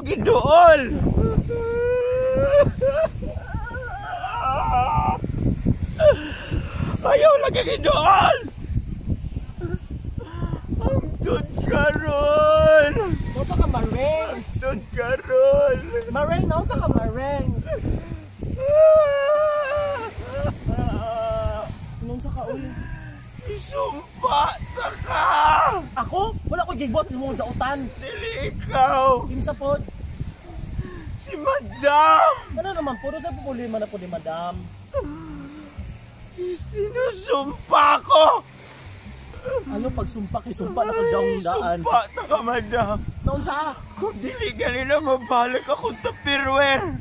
giduol. Ayaw lagi giduol. Amtod karon. Unsa ka mareng? Amtod karon. Mareng na unsa ka mareng? Unsa ka uy? Isumpa ta ka. Ako? Wala ko gigbot sa mga dautan. Dili ikaw. Kinsa pod? Si Madam. Ano naman po sa problema na po ni Madam? Sinusumpa ko. Ano pagsumpa kay sumpa na kagawang daan? Sumpa ta ka, Madam. Naunsa? Kung dili ganina mabalik ako Tupperware.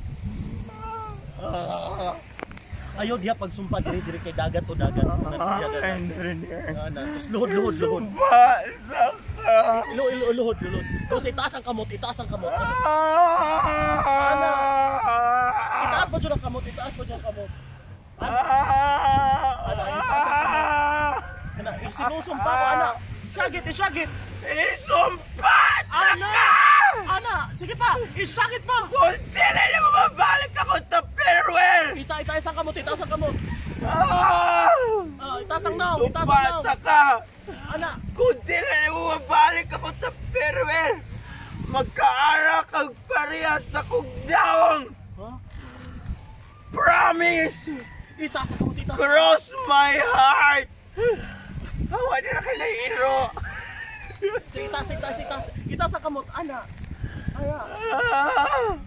Ayaw diha pagsumpa diri kay dagat o dagat. Tapos luhod. Sumpa ta ka. Luhod. Tapos itaas ang kamot. Ana. Itaas pa dyan ang kamot. Ana, sinusumpa ko, ana. Isyagit. Isumpa ta ka. Ana, sige pa. Isyagit pa. Kung dili na mabalik ako Tupperware. Itaas ang kamot. Itaas ang naw. Sumpa ta ka. Ana. Kung dili na mabalik ako Tupperware, magkaara kag parehas na kong dawang. Huh? Promise! Itaas ang kamot. Cross my heart! Hawa din na kayo iro. Itaas ang kamot. Ana.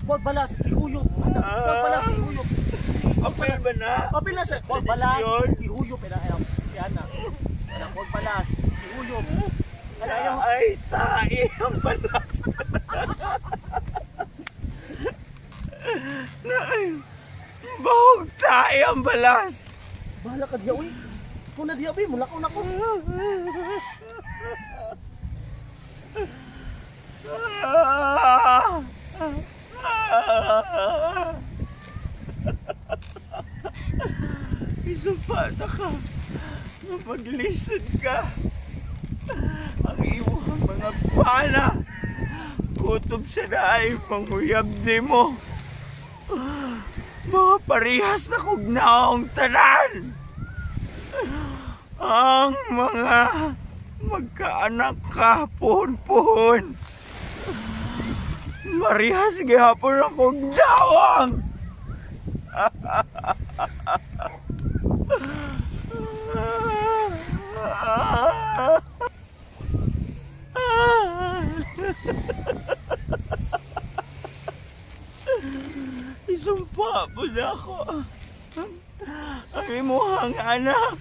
Huwag balas. Ihuyop. Ana. Huwag balas. Ihuyop. Apel ba na? Kapil na siya. Huwag balas. Ihuyop. Ana. Huwag balas. Ihuyop. Ana, ayaw. Ay, tae ang balas. Bahog tae ang balas. Bahala ka diya, uy. Kung na diya, uy, mulakaw na ko. Isupata ka. Maglisod ka. Ang iwang mga bala. Kutob sa daay, manguyab di mo. Mga parehas na kugnaong tanan. Ang mga magkaanak ka, puhon-puhon. Marihas gihapon ang kugnaong. Isumpa po na ako. Ang imuhang anak.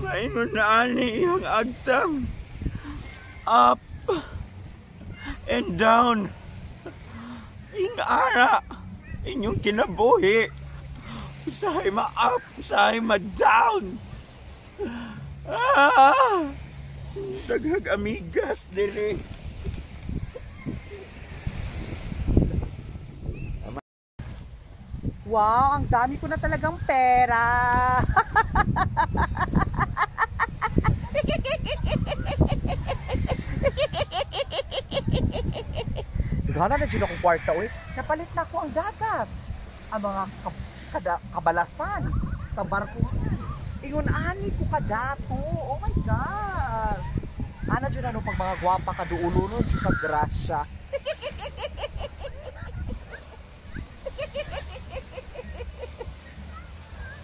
Maingon na ani iyang agtang. Up and down. Ingara. Inyong kinabuhi. Usahay ma-up, usahay ma-down. Daghag amigas dili. Wow, ang dami ko na talagang pera. Gana na dyan akong kwarta, uy. Napalit na ako ang dagat. Ang mga kabalasan. Kabarko. Ingon, ani ko ka dato. Oh my gosh. Ana dyan ano pag mga gwapa ka duulo nun. Sa grasya.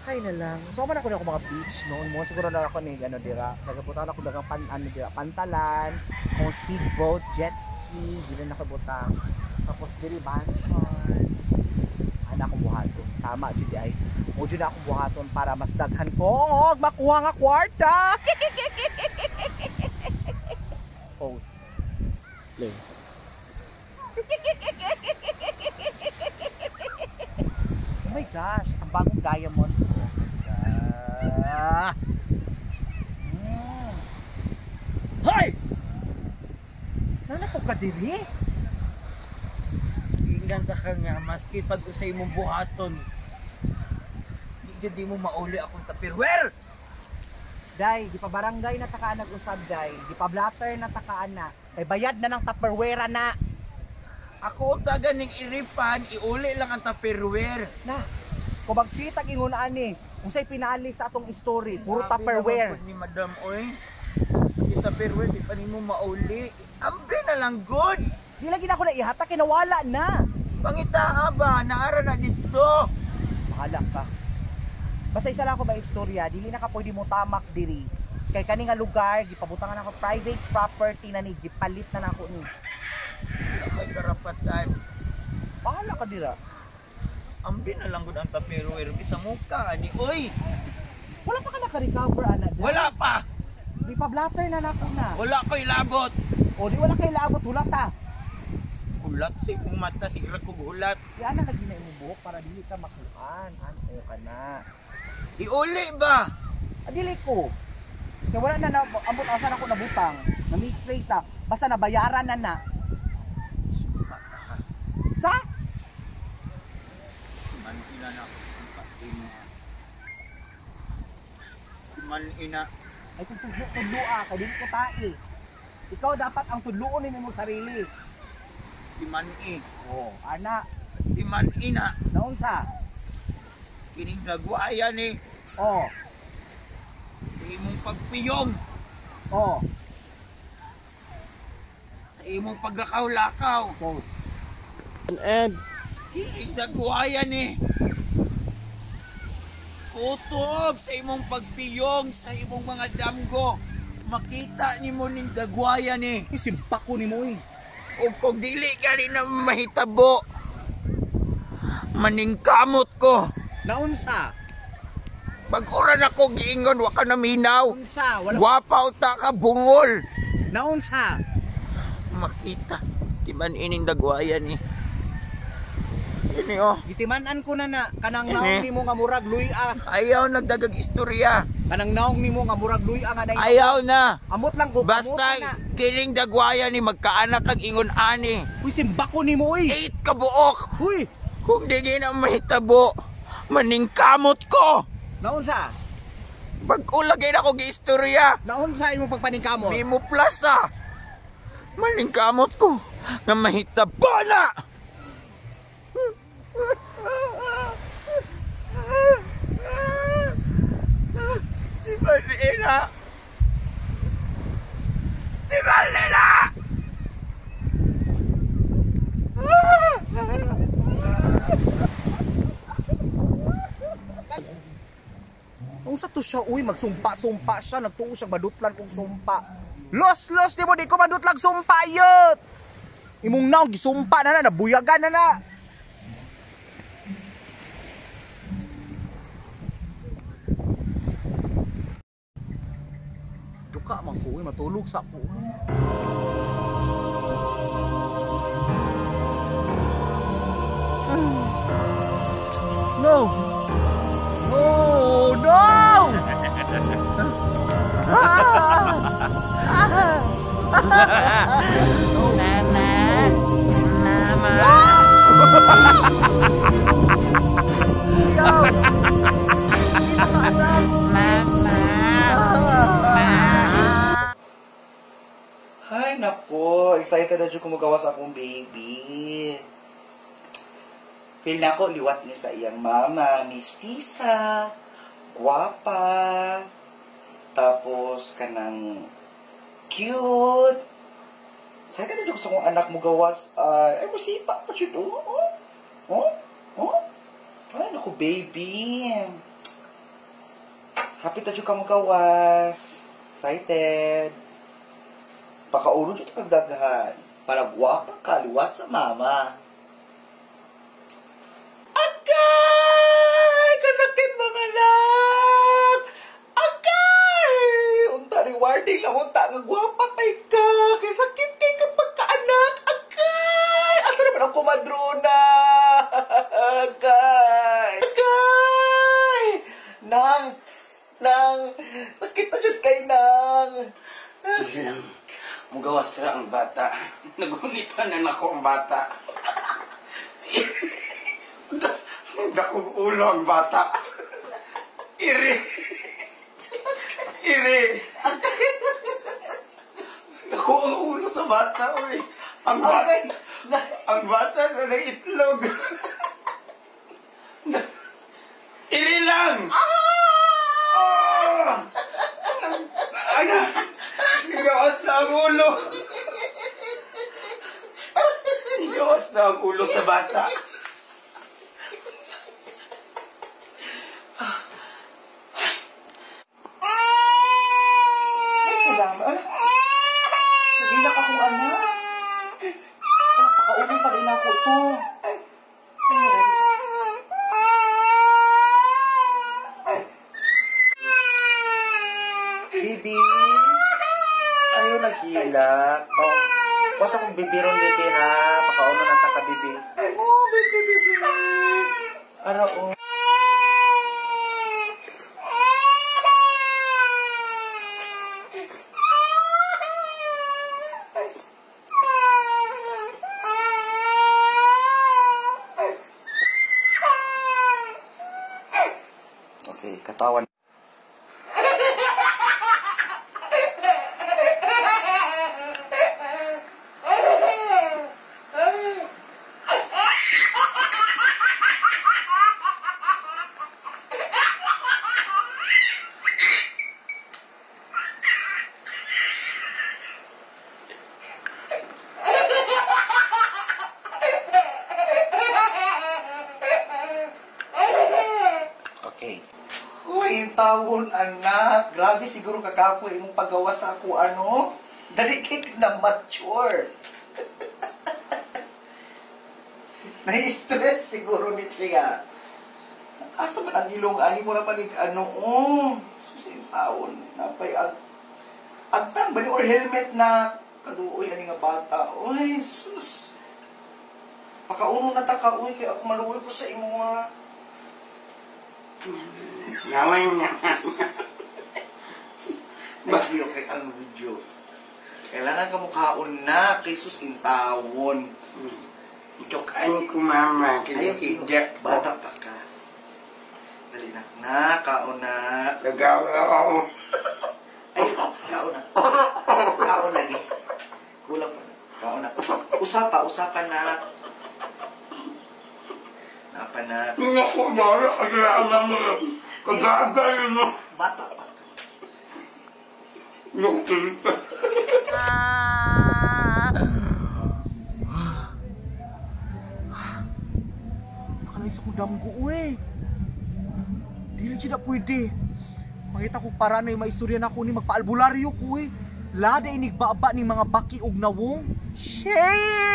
Hay na lang. So man ako na mga beach noon mo siguro na ako ni ano dira. Nagabutan ako dagang pantalan, o speedboat, jet ski, dili nakabutang. Tapos diri mansion. Ana akong buhaton. Tama jud ay. Mo jud akong buhaton para mas daghan ko og makuha nga kwarta. Pose. Play. Oh my gosh, ang bagong diamond. Hoy! Nanapo ka diri? Ingnan ka nga, maski pag usay mong buhaton. Di mo mauli akong Tupperware! Day, di pa barangay na takaan nag-usab, day. Di pa blatter na takaan na. Kay bayad na ng Tupperware na. Ako taga ning iripan, iuli lang ang Tupperware. Na, kung magsitag ingon ani, unsay pinali sa atong story, puro Tupperware. Ni Madam, oy. Yung Tupperware, di pa nimo mauli. Ambi na lang, good. Di lagi na ako na ihata, kinawala na. Pangitaa ba? Naara na dito. Bahala ka. Basta isa lang ako ba istorya, dili na ka pwede mo tamak diri. Kay kani nga lugar, gipabutangan ako private property na ni, gipalit na nako ni. May karapatan. Bahala ka dira. Ambi na lang gud ang Tupperware bisa muka ni. Oy, Wala pa ka naka-recover ana. wala pa. Di pa blatter na nako na. Wala ko'y labot. O di wala kay labot hulat ta. Hulat si kong mata, siguro kong hulat. Di ana lagi na imong buhok para dili ka makuan. Ano ka na. Iuli ba? Dili ko. Kaya wala na ambot asan ako nabutang. Na misplace ta. Basta nabayaran na na. Sa? Man ina na. Man ina. Ay kung tudlo-a, kay dili ko tae. Ikaw dapat ang tudloon ni mo sarili. Timan i. Oh, ana, Timan ina. naunsa? Kining dagwaya ni. Oh, Sa imong pagpiyong. oh. Sa imong paglakaw-lakaw. So, And Kining dagwaya ni. Kutob sa imong pagpiyong sa imong mga damgo. Makita ni mo ning dagwaya ni. isimpak ko ni mo eh. O kung dili ka rin na mahitabo, maningkamot ko. Naunsa? Pag-oran ako giingon, wa ka na minaw. Naunsa? Wala. Gwapa uta ka bungol. Naunsa? Makita. Timan ining dagwayan ni. Ini oh. Gitimanan ko na kanang Ini. naong nimo nga murag luy-a. Ayaw nagdagang istorya. Kanang naong nimo nga murag luy-a nga dai. Ayaw na. Amot lang ko. Basta kining dagwayan ni magkaanak kag ingon ani. Uy, simbak ko nimo eh. 8 ka buok. Uy, Kung di na mahitabo, maningkamot ko. naunsa? Pag-ulagay na ako gi-istorya. Naunsa imong pagpaningkamot? Mimo plus ah. Maningkamot ko. Nga mahitabo na. Di ba nila? Di ba nila? Unsa to siya? Uy, magsumpa-sumpa siya. Nagtuo siya, madutlan kong sumpa. Los, di mo, di ko madutlang sumpa, yut! Imong naong, gisumpa na na, nabuyagan na na. Duka man ko, uy, matulog sa po. No! No! No! Nana, Mama. Yo! Mama. Ay, nako. Excited na dyan kung magawa sa akong baby. Feel na ko, liwat niya sa iyang mama. Mistisa. Guwapa. Tapos, kanang cute. Excited na dyan ko sa akong anak mo gawas. Ay, masipa pa siya doon. Oh? Ay, naku, baby. Happy na dyan ka mo gawas. Excited. Pakaulo dyan kagdagahan. Para guwapa ka, liwat sa mama. Agay! Kasakit mga anak! Agay! Unta rewarding lang unta nga guwapa kay ka. Kay sakit kay kapag kaanak. Agay! Asa naman ang kumadrona? Agay! Agay! Nang! Sakit na dyan kay Nang! Mugawas ra ang bata. Nagunitan na nako ang bata. Dakong ulo ang bata. Iri. Dako ang ulo sa bata, oy. Ang bata. Ang bata na ng itlog. Iri lang! Ano? Gawas na ang ulo. Gawas na ang ulo sa bata. Ay, salamat. Nagilak akong anak. Pakaunin pa rin ako to. Bibi. Ayaw naghilak. Oh. Basta kong bibiron, bibi, ha? Pakaunin na ta ka, bibi. Oh, bibi, bibi. Ano, oh. Okay, katawan. Okay. Uy, tawon anak. Grabe siguro kakako imong paggawa sa ako ano. Dali kay na mature. Na-stress siguro ni siya. Asa man ang ilong ani mo naman ano susin tawon napay agtang bali or helmet na kaduoy ani nga bata. Uy, sus. Pakauno na ta ka uy kay ako maluoy ko sa imo nga. Naway niya. Bagyo kay ang video. Kailangan ka mukhaon na kay sus intawon. Ito kain ko mama. Ayaw Kinigidyak. bata pa ka. Dali na, kaon na. Nagawa ako. Ay, kaon na. Kaon lagi. Kulang pa na. Kaon na. Usapan na. Napa na. Hindi ako mara. Kagaaman mo. Kagaaman mo. Bata pa. Nakakilit ka. Nakalais ako damgo, uwe. Dili siya na pwede. Mangita ko para na yung maistorya na ko ni magpaalbularyo ko, uwe. Lada inigbaba ni mga baki og nawong. Shame!